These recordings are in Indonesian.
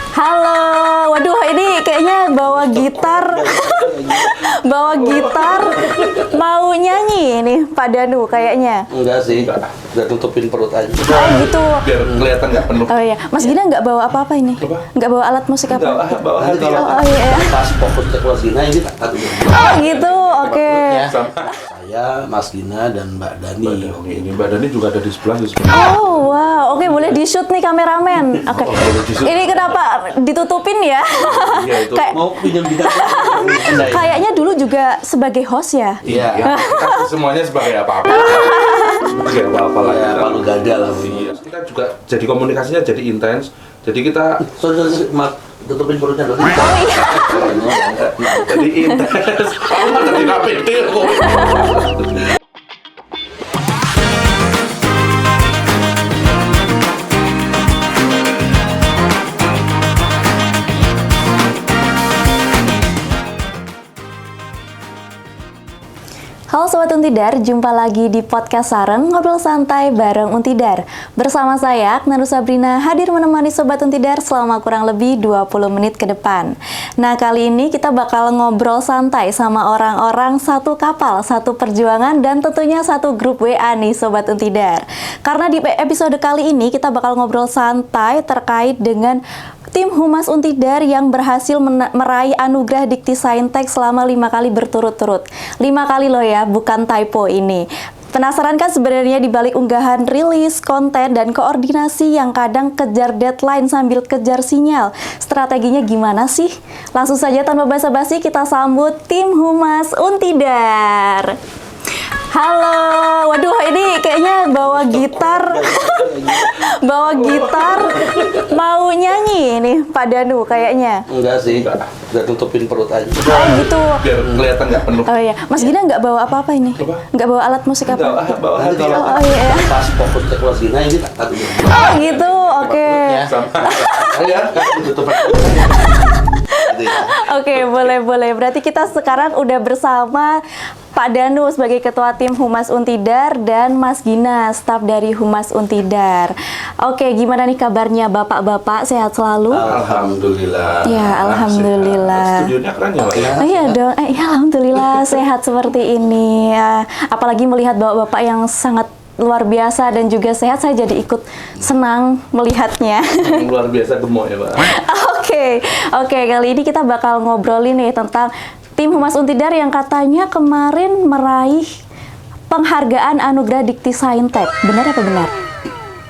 Halo, waduh ini kayaknya bawa gitar, bawa gitar, mau nyanyi nih Pak Danu kayaknya. Enggak sih, udah tutupin perut aja. Oh gitu. Biar kelihatan nggak penuh. Oh iya, Mas Gina nggak bawa apa-apa ini? Nggak bawa alat musik apa? Nggak, bawa Nanti hati. kalau Oh iya. pas fokus ke Mas Gina ini tak tadi. Oh gitu, oke. Saya, Mas Gina dan Mbak Dani. Ini Mbak Dani juga ada di sebelah sebenarnya. Oh wow, oke boleh di shoot nih kameramen. Oke. Oh, boleh di-shoot. Ini kenapa ditutupin ya? Iya itu. Kayak- Mau pinjam gitar? Kayaknya dulu juga sebagai host ya. Iya. Ya, kita semuanya sebagai apa-apa. Sebagai apa-apa lah. Ya, kita. palu gada lah. Iya. Kita juga jadi komunikasinya jadi intens. Jadi kita Sorry, maaf, tutupin perutnya dulu. Oh iya. jadi intens. Kamu mah jadi KPT kok. Halo Sobat Untidar, jumpa lagi di podcast Sareng Ngobrol Santai bareng Untidar. Bersama saya, Aknanu Sabrina, hadir menemani Sobat Untidar selama kurang lebih 20 menit ke depan. Nah, kali ini kita bakal ngobrol santai sama orang-orang satu kapal, satu perjuangan, dan tentunya satu grup WA nih Sobat Untidar. Karena di episode kali ini kita bakal ngobrol santai terkait dengan tim Humas Untidar yang berhasil meraih anugerah Dikti Saintek selama 5 kali berturut-turut. 5 kali loh ya, bukan typo ini. Penasaran kan sebenarnya di balik unggahan rilis, konten, dan koordinasi yang kadang kejar deadline sambil kejar sinyal. Strateginya gimana sih? Langsung saja tanpa basa-basi kita sambut tim Humas Untidar. Halo, waduh ini kayaknya bawa gitar, bawa gitar, mau nyanyi nih Pak Danu kayaknya. Enggak sih, udah tutupin perut aja. Oh gitu. Biar kelihatan nggak penuh. Oh iya, Mas Gina nggak bawa apa-apa ini? Nggak bawa alat musik apa? Nggak, bawa Nanti hati. kalau Oh iya. pas fokus ke Mas Gina ini tak tadi. Oh gitu, oke. Ya. Tutupin perutnya. Gitu ya. Oke, boleh. Berarti kita sekarang udah bersama Pak Danu sebagai Ketua Tim Humas Untidar dan Mas Gina, staf dari Humas Untidar. Oke, gimana nih kabarnya Bapak-bapak? Sehat selalu? Alhamdulillah. Ya, alhamdulillah. Sehat. Studionya keren ya, Pak ya. Oh iya dong, ya alhamdulillah sehat seperti ini. Ya, apalagi melihat bapak-bapak yang sangat luar biasa dan juga sehat, saya jadi ikut senang melihatnya. Luar biasa gemuk ya, Pak. Oke, kali ini kita bakal ngobrolin nih tentang tim Humas Untidar yang katanya kemarin meraih penghargaan anugerah Dikti Saintek. Benar apa benar?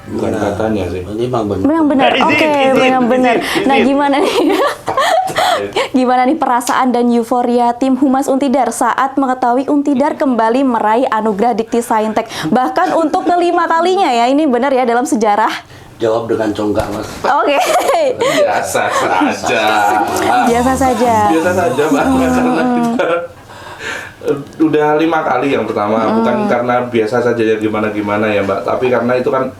Bukan katanya sih. Ini memang benar. Memang benar. Oke, memang benar. Nah, gimana nih? Gimana nih perasaan dan euforia tim Humas Untidar saat mengetahui Untidar kembali meraih anugerah Dikti Saintek, bahkan untuk kelima kalinya ya, ini benar ya dalam sejarah. Jawab dengan congkak, Mas. Oke. Biasa saja. Biasa saja. Biasa saja, Mbak. Karena kita udah 5 kali yang pertama, bukan karena biasa saja ya gimana-gimana ya, Mbak, tapi karena itu kan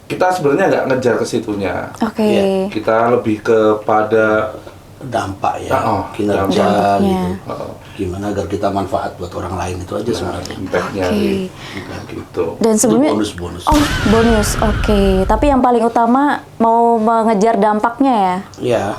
kita sebenarnya nggak ngejar ke situnya. Oke. Iya. Kita lebih kepada Dampak ya, dampaknya. kinerja gitu. Gimana agar kita manfaat buat orang lain itu aja sebenarnya. impact-nya Oke. sih. Nah, gitu. Dan sebelumnya bonus-bonus. Oh, bonus. Oke. Tapi yang paling utama mau mengejar dampaknya ya. Ya.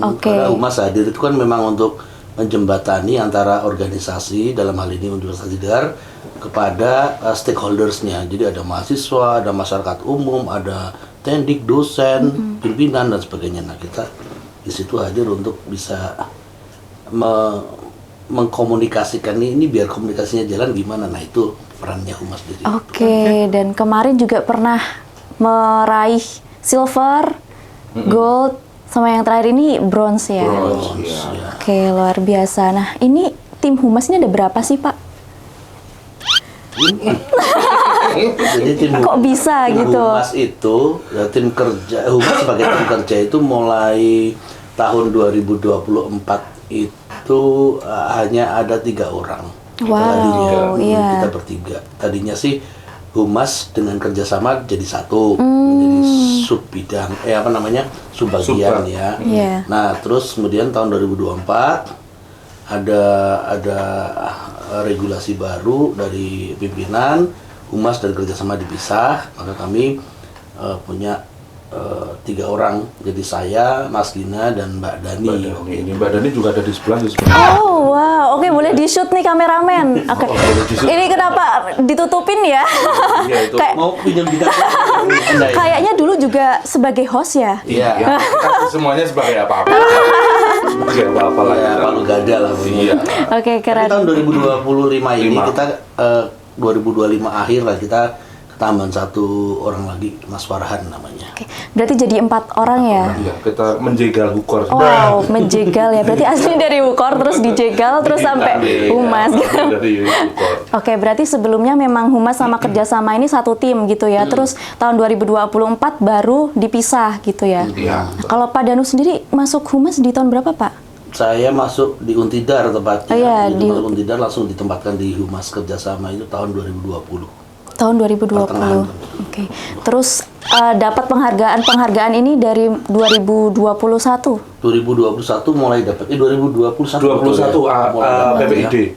Oke. Karena Humas hadir itu kan memang untuk menjembatani antara organisasi, dalam hal ini Universitas Untidar, kepada stakeholders-nya. Jadi ada mahasiswa, ada masyarakat umum, ada tendik, dosen, pimpinan dan sebagainya. Nah, kita di situ hadir untuk bisa mengkomunikasikan ini biar komunikasinya jalan gimana. Nah, itu perannya Humas di situ. Oke, dan kemarin juga pernah meraih silver, gold, sama yang terakhir ini bronze ya. Bronze, ya. Oke, luar biasa. Nah, ini tim Humas ini ada berapa sih, Pak? Jadi tim Kok bisa gitu? Humas itu ya, tim kerja Humas sebagai tim kerja itu mulai tahun 2024 itu hanya ada 3 orang. Wow, iya. Kita bertiga. Tadinya sih Humas dengan kerjasama jadi satu, menjadi sub bidang, subbagian Sub. ya. Iya. Nah, terus kemudian tahun 2024 ada regulasi baru dari pimpinan Humas dan kerjasama dipisah, maka kami punya 3 orang, jadi saya, Mas Gina, dan Mbak Dani. Ini Mbak Dani juga ada di sebelah sih sebenarnya. Oh wow, oke boleh di shoot nih kameramen. Oke. boleh di-shoot. Ini kenapa ditutupin ya? Iya itu. Kayak- Mau pinjam gitar? Anda ya? Kayaknya dulu juga sebagai host ya. Iya. Ya, kasih semuanya sebagai apa-apa. Sebagai apa-apa lah. Ya, Palu Gada lah. Iya. Oke Tapi keren. tahun 2025 ini 5. kita 2025 akhir lah kita tambahan 1 orang lagi, Mas Farhan namanya. Oke, berarti jadi 4 orang ya. Iya, kita menjegal hukor. Wow, menjegal ya. Berarti asli dari Wukor terus dijegal terus sampai Humas. Dari hukor. Oke, berarti sebelumnya memang Humas sama kerjasama ini satu tim gitu ya. Terus tahun 2024 baru dipisah gitu ya. Iya. Nah, kalau Pak Danu sendiri masuk Humas di tahun berapa Pak? Saya masuk di Untidar tepatnya. Oh iya, Begitu di- masuk Untidar langsung ditempatkan di Humas Kerjasama itu tahun 2020. Tahun 2020. Pertengahan. Oke. Terus dapat penghargaan ini dari 2021. 2021 mulai dapat 2021 21 mulai dapat, PPID. ya.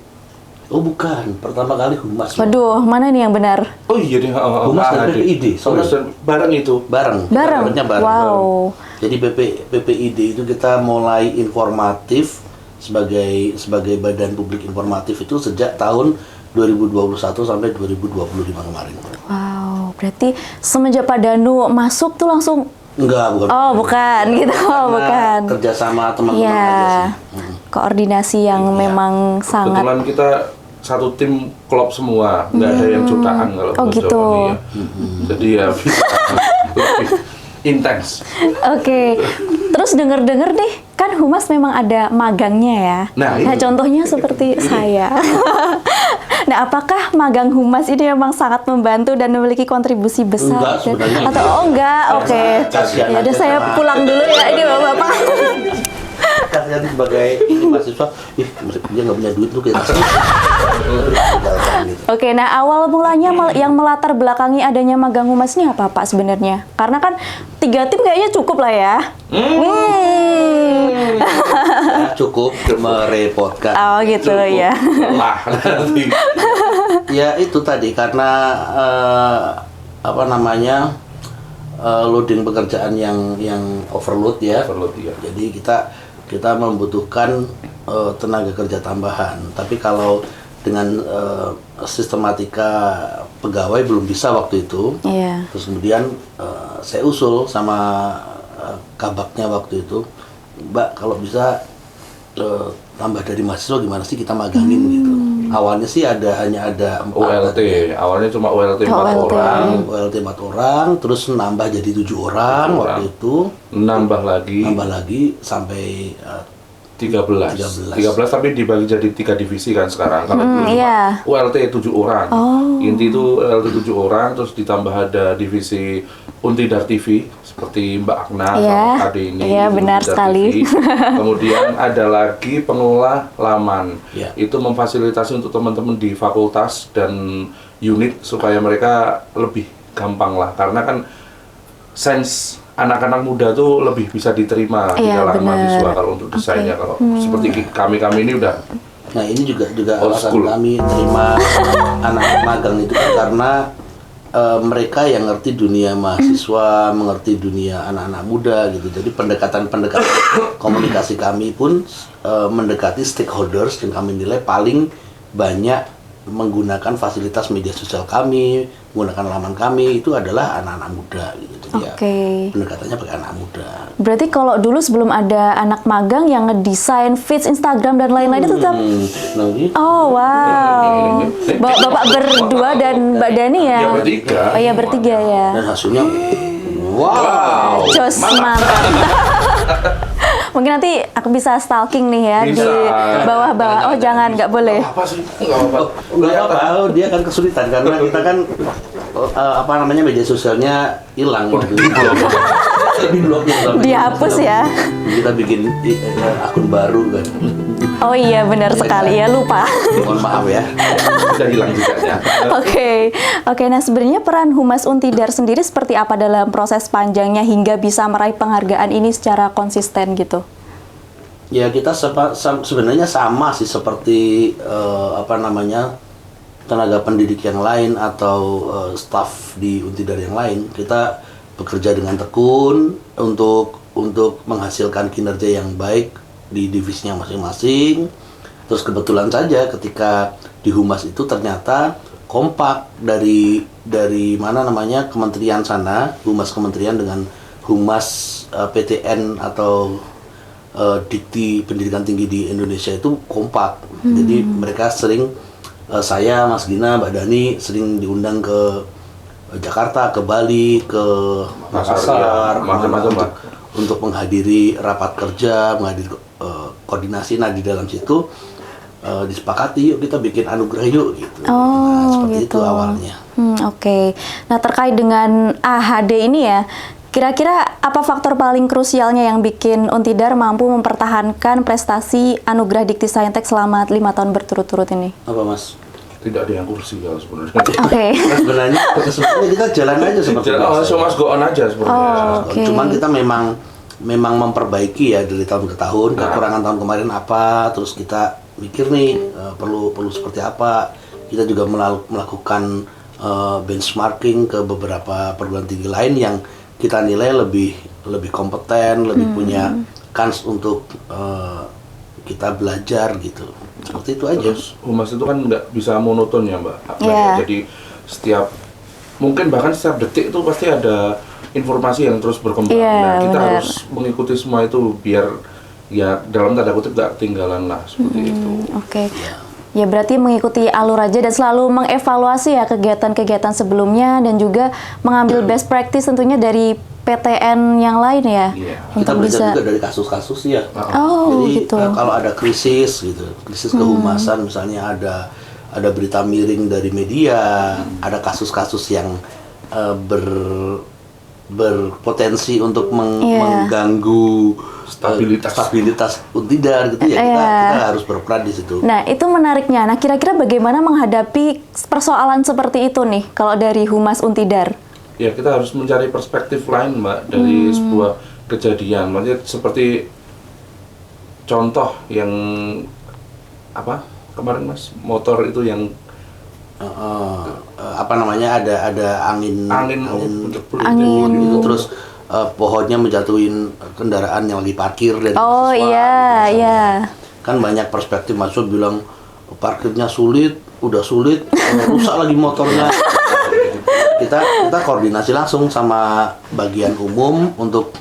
Oh bukan, pertama kali Humas. Waduh, mana nih yang benar? Oh iya deh. Humas dan PPID, Humas dan bareng itu. Bareng. Bareng. Dapatnya bareng. Wow. Jadi PPID itu kita mulai informatif sebagai badan publik informatif itu sejak tahun 2021 sampai 2025 kemarin. Wow, berarti semenjak Pak Danu masuk tuh langsung Enggak, bukan. oh, bukan gitu. Oh, Karena bukan. kerjasama teman-teman Iya. aja sih. Koordinasi yang memang sangat Kebetulan kita satu tim klop semua, nggak ada yang jutaan kalau Oh, bahasa gitu. Jawanya. Jadi ya bisa lebih intens. Oke. Terus denger-denger deh, kan Humas memang ada magangnya ya. Nah, ini. Contohnya seperti saya. Nah, apakah magang Humas ini memang sangat membantu dan memiliki kontribusi besar? Enggak, sebenarnya Atau enggak. oh enggak, oke. Kasihan Ya udah aja saya sama- pulang dulu ya ini Bapak. Kalian sebagai mahasiswa, dia nggak punya duit tuh kita kasih. Gitu. Oke, nah awal mulanya yang melatar belakangi adanya magang Humas ini apa Pak sebenarnya? Karena kan 3 tim kayaknya cukup lah ya. Ya, cukup merepotkan. Oh gitu ya. Lah nanti. Ya itu tadi karena apa namanya loading pekerjaan yang overload ya. Overload, ya. Jadi kita membutuhkan tenaga kerja tambahan. Tapi kalau dengan sistematika pegawai belum bisa waktu itu. Iya. Terus kemudian saya usul sama kabaknya waktu itu, Mbak kalau bisa tambah dari mahasiswa gimana sih kita magangin gitu. Awalnya sih hanya ada 4 OLT, awalnya cuma OLT 4 OLT. orang, OLT 4 orang, terus nambah jadi 7 orang 7 waktu orang. itu, nambah lagi sampai 13. 13. 13 tapi dibagi jadi 3 divisi kan sekarang. Kalau dulu cuma iya. ULT 7 orang. Oh. Inti itu ULT 7 orang, terus ditambah ada divisi Untidar TV seperti Mbak Akna Iya. sama Kade ini. Iya, itu benar Untidar sekali. TV. Kemudian ada lagi pengelola laman. Iya. Itu memfasilitasi untuk teman-teman di fakultas dan unit supaya mereka lebih gampang lah, karena kan sense anak-anak muda tuh lebih bisa diterima di Iya, kalangan benar. mahasiswa kalau untuk desainnya. Kalau seperti kami ini udah Nah ini juga Old alasan school. kami terima anak magang itu kan karena mereka yang ngerti dunia mahasiswa, mengerti dunia anak-anak muda gitu. Jadi pendekatan komunikasi kami pun mendekati stakeholders dan kami nilai paling banyak menggunakan fasilitas media sosial kami, menggunakan laman kami itu adalah anak-anak muda gitu. Jadi ya Oke. pendekatannya pakai anak muda. Berarti kalau dulu sebelum ada anak magang yang ngedesain feeds Instagram dan lain-lain itu tetap Nah, gitu. oh wow. Bapak berdua dan Mbak Dani ya? Ya, bertiga. Oh iya bertiga ya. Dan hasilnya wow. Jos mantap. Mungkin nanti aku bisa stalking nih ya Bisa. di bawah-bawah. Oh jangan, nggak boleh. apa sih? Nggak apa-apa. Nggak apa-apa, dia akan kesulitan karena kita kan apa namanya media sosialnya hilang waktu itu. Di blognya Dihapus ya. Kita bikin akun baru kan. Oh iya benar sekali ya, lupa. Mohon maaf ya. Sudah hilang jejaknya. Oke. Nah sebenarnya peran Humas Untidar sendiri seperti apa dalam proses panjangnya hingga bisa meraih penghargaan ini secara konsisten gitu? Ya kita sebenarnya sama sih seperti apa namanya tenaga pendidik yang lain atau staf di Untidar yang lain. Kita bekerja dengan tekun untuk menghasilkan kinerja yang baik di divisinya masing-masing. Terus kebetulan saja ketika di Humas itu ternyata kompak dari mana namanya kementerian sana, Humas kementerian dengan Humas PTN atau Dikti Pendidikan Tinggi di Indonesia itu kompak. Jadi mereka sering saya, Mas Gina, Mbak Dani sering diundang ke Jakarta, ke Bali, ke Makassar, macam-macam untuk menghadiri rapat kerja, menghadiri koordinasi. Nah, di dalam situ disepakati yuk kita bikin anugerah yuk gitu. Seperti itu awalnya. Oke. Nah, terkait dengan AHD ini ya, kira-kira apa faktor paling krusialnya yang bikin Untidar mampu mempertahankan prestasi anugerah Dikti Saintek selama 5 tahun berturut-turut ini? Apa, Mas? Tidak ada yang kursi ya sebenarnya. Oke. Nah, sebenarnya kita jalan aja seperti biasa. So mas go on aja sebenarnya. Oke. Cuman kita memang memperbaiki ya dari tahun ke tahun. Kekurangan tahun kemarin apa, terus kita mikir nih perlu seperti apa. Kita juga melakukan benchmarking ke beberapa perguruan tinggi lain yang kita nilai lebih kompeten, lebih punya kans untuk kita belajar gitu. Seperti itu aja. Terus Humas itu kan nggak bisa monoton ya Mbak. Iya. Jadi mungkin bahkan setiap detik itu pasti ada informasi yang terus berkembang. Iya, Nah, kita benar. harus mengikuti semua itu biar ya dalam tanda kutip nggak ketinggalan lah seperti itu. Oke. Ya berarti mengikuti alur aja dan selalu mengevaluasi ya kegiatan-kegiatan sebelumnya dan juga mengambil best practice tentunya dari PTN yang lain ya. Iya. Kita belajar juga dari kasus-kasus ya. Oh, Jadi gitu. kalau ada krisis gitu, krisis kehumasan misalnya ada berita miring dari media, ada kasus-kasus yang berpotensi untuk mengganggu stabilitas Untidar gitu ya. Kita harus berperan di situ. Nah, itu menariknya. Nah, kira-kira bagaimana menghadapi persoalan seperti itu nih kalau dari Humas Untidar? Ya kita harus mencari perspektif lain Mbak dari sebuah kejadian. Maksudnya seperti contoh yang apa kemarin Mas motor itu yang apa namanya ada angin Angin. itu terus pohonnya menjatuhin kendaraan yang lagi parkir dan Oh iya, iya. kan banyak perspektif maksud bilang parkirnya sulit, udah sulit, rusak lagi motornya. kita koordinasi langsung sama bagian umum untuk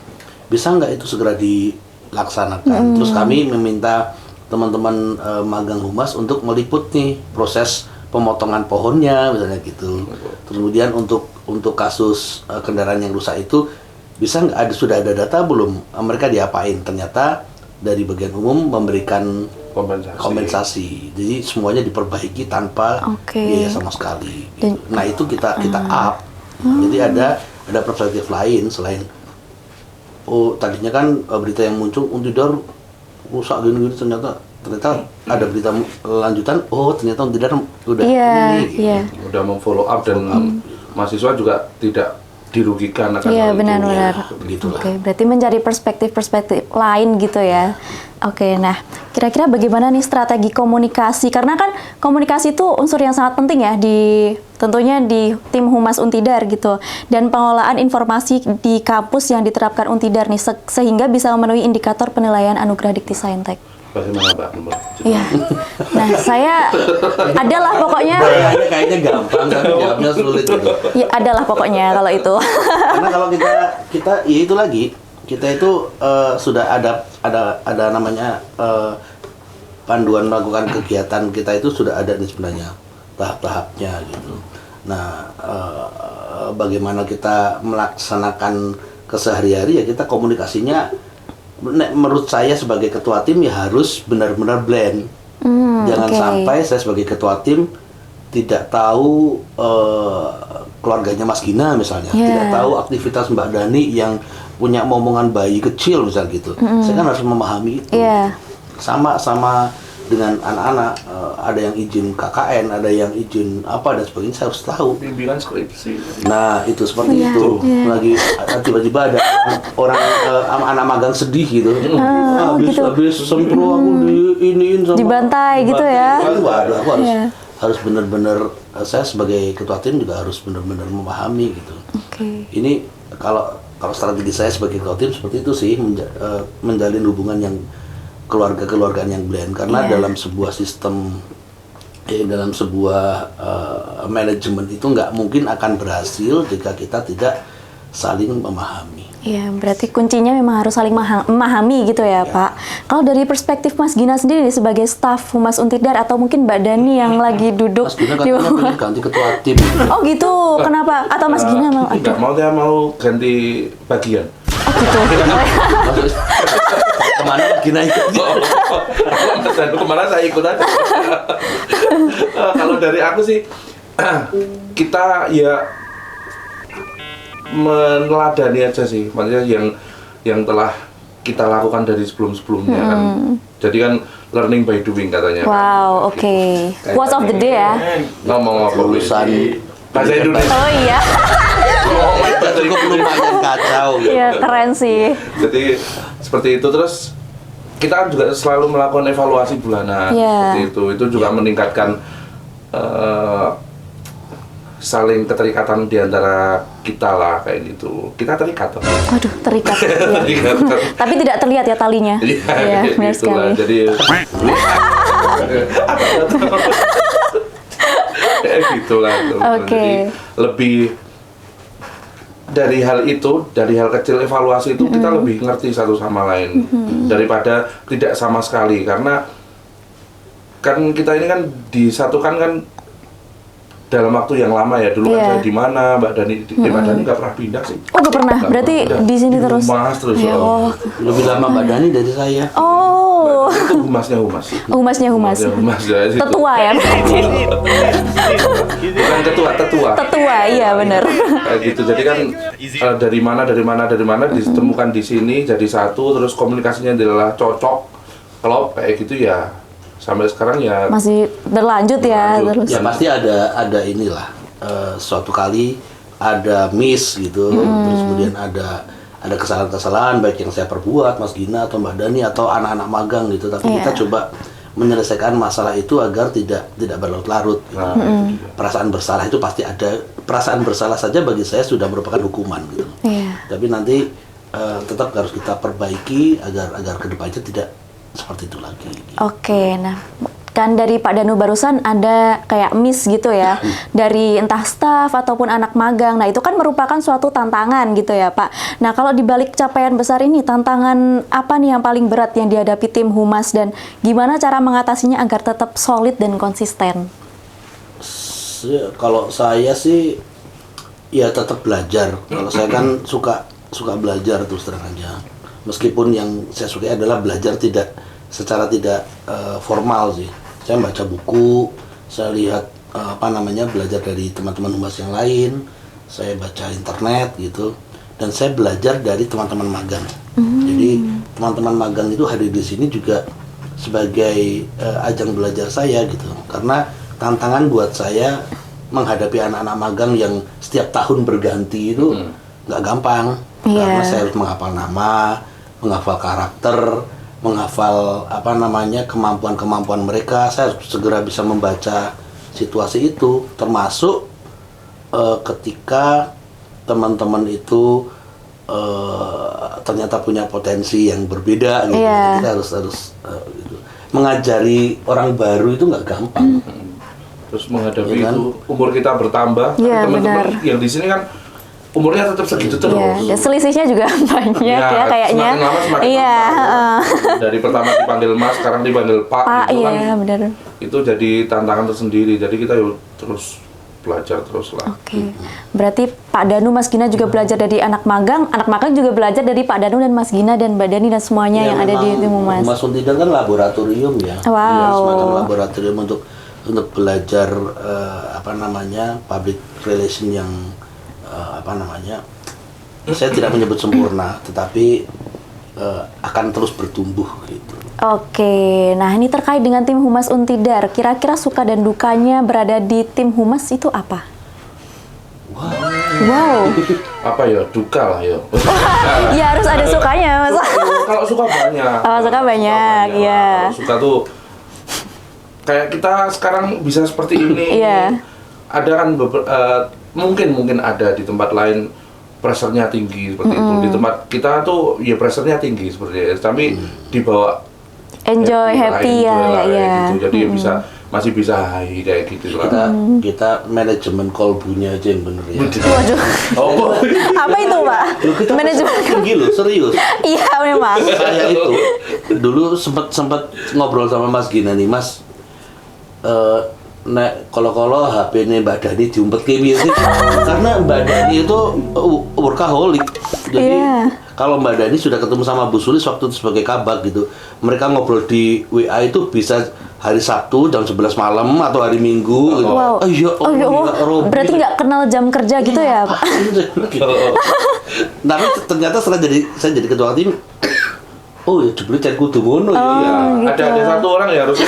bisa nggak itu segera dilaksanakan. Terus kami meminta teman-teman magang Humas untuk meliput nih proses pemotongan pohonnya misalnya gitu. Kemudian untuk kasus kendaraan yang rusak itu bisa nggak sudah ada data belum mereka diapain? Ternyata dari bagian umum memberikan kompensasi. Jadi semuanya diperbaiki tanpa biaya sama sekali. Gitu. Nah itu kita up. Jadi ada perspektif lain selain tadinya kan berita yang muncul Untidar rusak gini-gini ternyata ada berita lanjutan. Ternyata Untidar udah udah memfollow up dan mahasiswa juga tidak dirugikan akan hal itu. Benar-benar. Begitulah. Oke, berarti mencari perspektif lain gitu ya. Oke, nah kira-kira bagaimana nih strategi komunikasi? Karena kan komunikasi itu unsur yang sangat penting ya tentunya di tim Humas Untidar gitu. Dan pengolahan informasi di kampus yang diterapkan Untidar nih sehingga bisa memenuhi indikator penilaian anugerah Dikti Saintek. Bagaimana Mbak? Iya. Nah, saya adalah pokoknya. Kayaknya gampang kan jawabnya sulit gitu. Ya, adalah pokoknya kalau itu. Karena kalau kita ya itu lagi kita itu sudah ada namanya panduan melakukan kegiatan kita itu sudah ada nih sebenarnya tahap-tahapnya gitu. Nah, bagaimana kita melaksanakan kesehari-hari ya kita komunikasinya. Menurut saya sebagai ketua tim ya harus benar-benar blend. Jangan sampai saya sebagai ketua tim tidak tahu keluarganya Mas Gina misalnya, tidak tahu aktivitas Mbak Dani yang punya momongan bayi kecil misal gitu. Saya kan harus memahami itu. Sama dengan anak-anak ada yang izin KKN, ada yang izin apa dan sebagainya, saya harus tahu. Bimbingan skripsi. Nah itu seperti itu. Lagi tiba-tiba ada orang anak magang sedih gitu. Habis sempro aku diiniin sama dibantai gitu ya. Waduh, aku harus benar-benar saya sebagai ketua tim juga harus benar-benar memahami gitu. Ini kalau strategi saya sebagai ketua tim seperti itu sih, menjalin hubungan yang keluargaan yang blend, karena dalam sebuah sistem dalam sebuah manajemen itu nggak mungkin akan berhasil jika kita tidak saling memahami. Iya, berarti kuncinya memang harus saling memahami gitu ya, Pak. Kalau dari perspektif Mas Gina sendiri sebagai staf Humas Untidar atau mungkin Mbak Dani yang lagi duduk Mas Gina katanya pengen ganti ketua tim. Oh gitu, kenapa? Atau Mas Gina mau? Enggak, dia mau ganti bagian. Oh gitu. Kemana Mas Gina ikut? Mas Danu kemana saya ikut aja. Kalau dari aku sih, kita ya meneladani aja sih, maksudnya yang telah kita lakukan dari sebelum-sebelumnya kan. Jadi kan learning by doing katanya. Wow, oke. Quotes of the day ya. Ngomong apa Lulusan bahasa Indonesia. Oh iya. cukup lumayan kacau. Iya, keren sih. Jadi seperti itu, terus kita kan juga selalu melakukan evaluasi bulanan seperti itu. Itu juga meningkatkan saling keterikatan di antara kita lah kayak gitu. Kita terikat. Waduh, terikat. Ya. Terikat. Tapi tidak terlihat ya talinya. Iya, benar sekali. Jadi gitulah. Oke. Jadi lebih dari hal itu, dari hal kecil evaluasi itu kita lebih ngerti satu sama lain daripada tidak sama sekali, karena kan kita ini kan disatukan kan dalam waktu yang lama ya. Dulu kan saya di mana, Mbak Dani, Mbak Dani nggak pernah pindah sih. Oh, nggak pernah. Berarti di sini terus. Humas terus. Ya, oh. Lebih lama Mbak Dani dari saya. Oh. Itu humasnya humas. Humasnya humas. Humas ya. Situ. Tetua ya. Bukan ketua, tetua. Tetua, iya benar. Kayak gitu. Jadi kan dari mana ditemukan di sini jadi satu, terus komunikasinya adalah cocok. Kalau kayak gitu ya sampai sekarang ya Masih berlanjut ya terus. Ya pasti ada inilah, suatu kali ada miss gitu, terus kemudian ada kesalahan-kesalahan baik yang saya perbuat, Mas Gina atau Mbak Dani atau anak-anak magang gitu, tapi kita coba menyelesaikan masalah itu agar tidak berlarut-larut gitu. Perasaan bersalah itu pasti ada. Perasaan bersalah saja bagi saya sudah merupakan hukuman gitu. Tapi nanti tetap harus kita perbaiki agar kedepannya tidak seperti itu lagi. Oke, nah kan dari Pak Danu barusan ada kayak miss gitu ya dari entah staf ataupun anak magang. Nah itu kan merupakan suatu tantangan gitu ya Pak. Nah kalau dibalik capaian besar ini, tantangan apa nih yang paling berat yang dihadapi tim Humas dan gimana cara mengatasinya agar tetap solid dan konsisten? Kalau saya sih ya tetap belajar. Kalau saya kan suka belajar terus terang aja. Meskipun yang saya suka adalah belajar secara tidak formal sih. Saya baca buku, saya lihat belajar dari teman-teman humas yang lain, saya baca internet gitu, dan saya belajar dari teman-teman magang. Jadi teman-teman magang itu hadir di sini juga sebagai ajang belajar saya gitu. Karena tantangan buat saya menghadapi anak-anak magang yang setiap tahun berganti itu nggak gampang. Karena saya harus menghafal nama, menghafal karakter, menghafal kemampuan-kemampuan mereka. Saya harus segera bisa membaca situasi itu, termasuk ketika teman-teman itu ternyata punya potensi yang berbeda gitu. Kita harus gitu. Mengajari orang baru itu nggak gampang. Terus menghadapi itu umur kita bertambah, teman-teman yang di sini kan umurnya tetap segitu terus. Iya, selisihnya juga banyak ya kayaknya. Semakin lama semakin dari pertama dipanggil Mas, sekarang dipanggil Pak gitu kan. Benar. Itu jadi tantangan tersendiri. Jadi kita terus belajar terus lah. Oke. Berarti Pak Danu, Mas Gina juga belajar dari anak magang juga belajar dari Pak Danu dan Mas Gina dan Mbak Dani dan semuanya yang ada di tim Humas. Humas Untidar kan laboratorium ya. Wow. Ya, semacam laboratorium untuk belajar public relation yang saya tidak menyebut sempurna, tetapi akan terus bertumbuh gitu. Oke, nah ini terkait dengan tim Humas Untidar, kira-kira suka dan dukanya berada di tim Humas itu apa? Wow. Apa ya, duka lah ya. Ya harus ada sukanya, Mas. Kalau suka banyak. Oh, suka banyak, ya. Suka tuh kayak kita sekarang bisa seperti ini. Iya. Ada kan mungkin ada di tempat lain pressure-nya tinggi seperti itu. Di tempat kita tuh ya pressure-nya tinggi seperti itu. Tapi dibawa Enjoy, happy ya, enjoy lah, ya. kayak gitu. Jadi masih bisa high kayak gitu lah. Kita manajemen kolbunya aja yang bener ya. Waduh, Oh, apa itu Pak? Loh, kita Manajemen. tinggi loh, serius. Iya memang. Saya itu dulu sempat ngobrol sama Mas Gina nih, Mas. Nek kalau HP ini Mbak Dani diumpet kayak biasa karena Mbak Dani itu workaholic. Jadi kalau Mbak Dani sudah ketemu sama Bu Sulis waktu itu sebagai kabak gitu, mereka ngobrol di WA itu bisa hari Sabtu jam 11 malam atau hari Minggu gitu. Wow. Ya Oh, ya Allah. Robi. Berarti nggak kenal jam kerja gitu ya Pak? Tapi ternyata setelah saya jadi ketua tim, oh ya jebule chat kudu ngono ya. ya, gitu. ada satu orang ya harus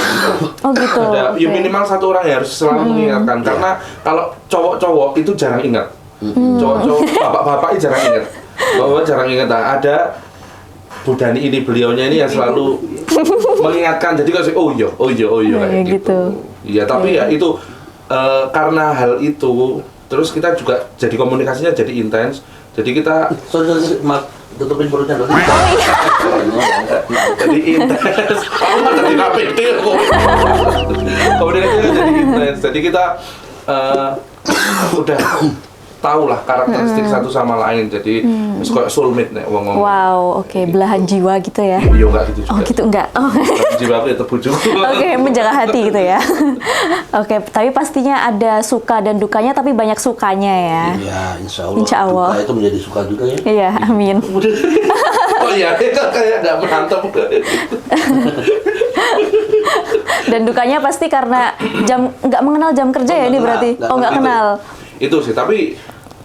Oh gitu. ada ya Oke. minimal satu orang ya harus selalu mengingatkan karena kalau cowok-cowok itu jarang ingat. Cowok-cowok bapak-bapak itu jarang ingat. Bapak jarang ingat. Nah, ada Bu Dani ini beliaunya ini yang selalu mengingatkan. Jadi kalau oh iya kayak gitu. Iya, tapi ya itu karena hal itu terus kita juga jadi komunikasinya jadi intens. Jadi kita Sorry, Mak, tutupin perutnya dulu. jadi intens. Kamu kan jadi KPT kok. Komunikasinya jadi intens. Jadi kita udah tahu lah karakteristik satu sama lain. Jadi kayak soulmate nih ngomong. Wow, oke, belahan jiwa gitu ya. Iya enggak gitu juga. Oh gitu enggak. Oh. Jiwa aku ya terbujuk. Oke, menjaga hati gitu ya. Oke, tapi pastinya ada suka dan dukanya, tapi banyak sukanya ya. Iya, insya Allah. Insya Allah. Duka itu menjadi suka juga ya. Iya, amin. Oh iya, itu kayak nggak mantap. Dan dukanya pasti karena nggak mengenal jam kerja ya ini berarti. Oh nggak kenal. Itu sih, tapi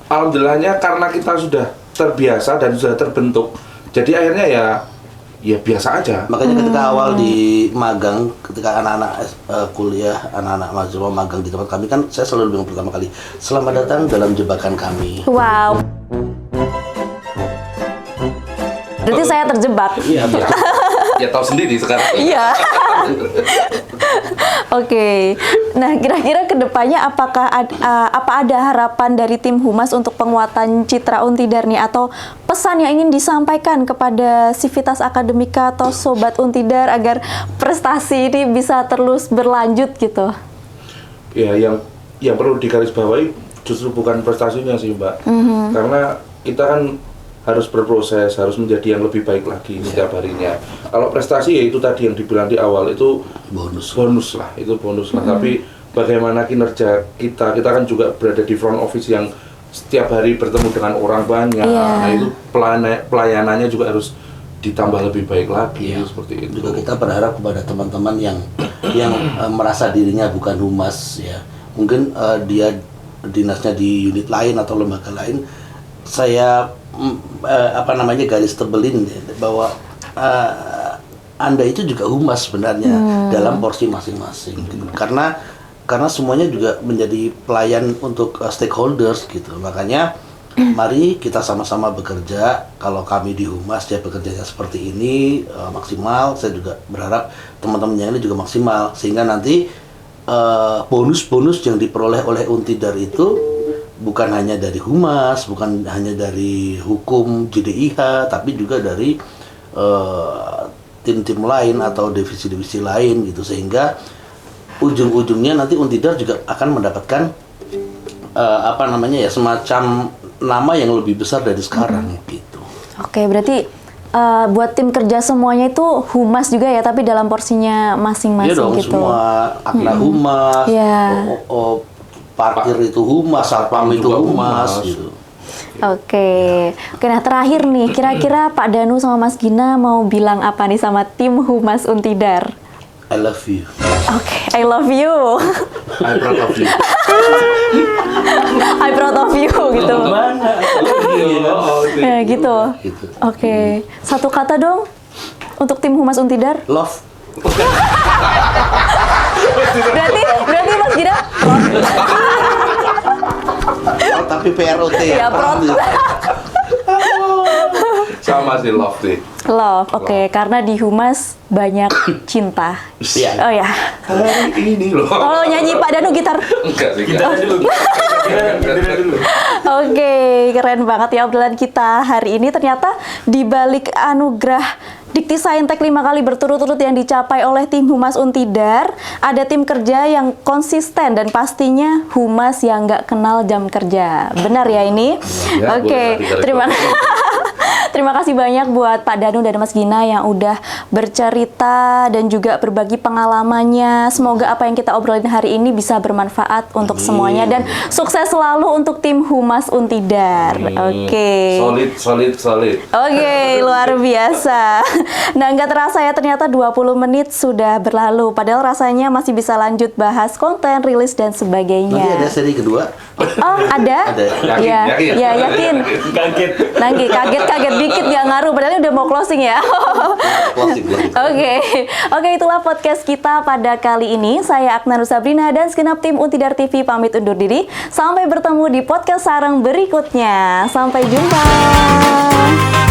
alhamdulillahnya karena kita sudah terbiasa dan sudah terbentuk, jadi akhirnya ya biasa aja. Makanya ketika awal di magang, ketika anak-anak kuliah, anak-anak mahasiswa magang di tempat kami kan, saya selalu bilang pertama kali, selamat datang dalam jebakan kami. Wow. Berarti saya terjebak. Iya, Ya tahu sendiri sekarang. Iya. Oke. Nah, kira-kira kedepannya apakah apa ada harapan dari tim Humas untuk penguatan citra Untidar nih, atau pesan yang ingin disampaikan kepada Civitas Akademika atau Sobat Untidar agar prestasi ini bisa terus berlanjut gitu? Ya, yang perlu digarisbawahi justru bukan prestasinya sih, Mbak. Karena kita kan harus berproses, harus menjadi yang lebih baik lagi setiap harinya. Kalau prestasi ya itu tadi yang dibilang di awal itu bonus lah, itu bonus lah. Tapi bagaimana kinerja kita kan juga berada di front office yang setiap hari bertemu dengan orang banyak. Nah itu pelayanannya juga harus ditambah lebih baik lagi seperti itu. Juga kita berharap kepada teman-teman yang merasa dirinya bukan humas ya. Mungkin dia dinasnya di unit lain atau lembaga lain. Saya garis tebelin bahwa Anda itu juga humas sebenarnya dalam porsi masing-masing gitu. Karena semuanya juga menjadi pelayan untuk stakeholders gitu. Makanya mari kita sama-sama bekerja. Kalau kami di Humas ya bekerjanya seperti ini maksimal. Saya juga berharap teman-teman yang ini juga maksimal sehingga nanti bonus-bonus yang diperoleh oleh Untidar itu bukan hanya dari Humas, bukan hanya dari hukum JDIH, tapi juga dari tim-tim lain atau divisi-divisi lain gitu, sehingga ujung-ujungnya nanti Untidar juga akan mendapatkan semacam nama yang lebih besar dari sekarang gitu. Oke, berarti buat tim kerja semuanya itu Humas juga ya, tapi dalam porsinya masing-masing Iya dong, gitu. semua Akna Humas, parkir itu Humas, Satpam itu Humas gitu. Oke, nah terakhir nih, kira-kira Pak Danu sama Mas Gina mau bilang apa nih sama tim Humas Untidar? I love you. Oke, I love you. I'm proud of you. I proud of you gitu. Ya gitu. Oke, satu kata dong untuk tim Humas Untidar. Love. Berarti Mas Gina Tapi PROT ya prot. Sama sih love sih. Love, oke. Karena di Humas banyak cinta. Iya. Oh ya. Hari ini loh. Kalau nyanyi Pak Danu gitar. Enggak sih. Kita dulu. Kita dulu. Oke, keren banget ya obrolan kita hari ini. Ternyata di balik anugerah Dikti Saintek 5 kali berturut-turut yang dicapai oleh tim Humas Untidar, ada tim kerja yang konsisten dan pastinya Humas yang nggak kenal jam kerja. Benar ya ini? Ya, Oke, boleh lah, terima Terima kasih banyak buat Pak Danu dan Mas Gina yang udah bercerita dan juga berbagi pengalamannya. Semoga apa yang kita obrolin hari ini bisa bermanfaat untuk semuanya dan sukses selalu untuk tim Humas Untidar. Oke. Solid. Oke, luar biasa. Nah, nggak terasa ya ternyata 20 menit sudah berlalu. Padahal rasanya masih bisa lanjut bahas konten, rilis, dan sebagainya. Nanti ada seri kedua. Oh, ada? Ada. Ya, Yakin? ya yakin. Kaget. Nanti kaget dikit nggak ngaruh. Padahal udah mau closing ya. Closing. Oke, itulah podcast kita pada kali ini. Saya Akna Sabrina dan segenap tim Untidar TV pamit undur diri. Sampai bertemu di podcast sareng berikutnya. Sampai jumpa.